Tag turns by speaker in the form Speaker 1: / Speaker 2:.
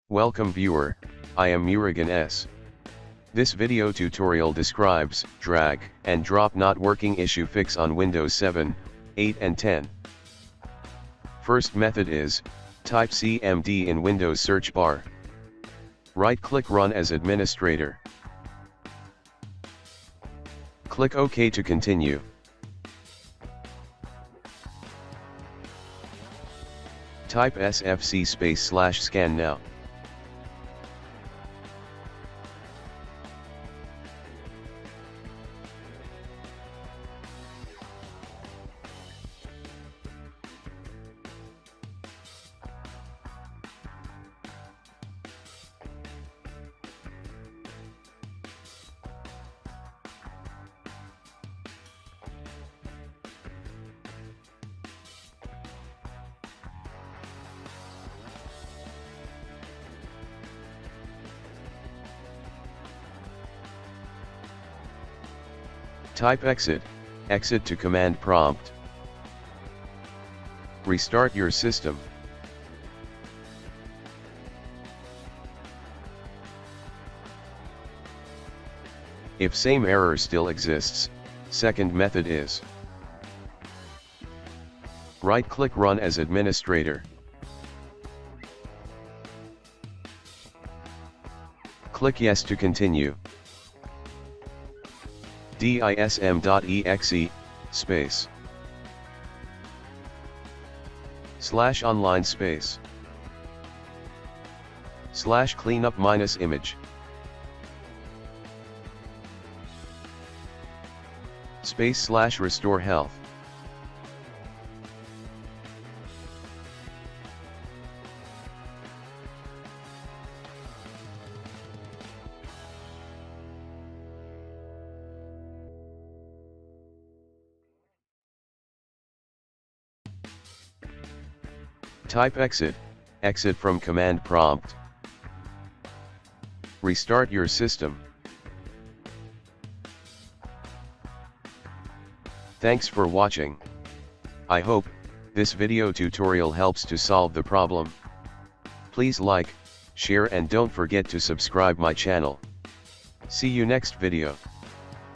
Speaker 1: Welcome viewer, I am Murugan S. This video tutorial describes drag and drop not working issue fix on Windows 7, 8 and 10. First method is, type CMD in Windows search bar. Right-click Run as administrator. Click OK to continue. Type sfc/scan now. Type exit to command prompt. Restart your system. If same error still exists, second method is, right-click Run as administrator. Click Yes to continue. dism.exe, space, /online space, /cleanup -image, space /restore health. Type exit from command prompt. Restart your system. Thanks for watching. I hope this video tutorial helps to solve the problem. Please like, share and don't forget to subscribe my channel. See you next video.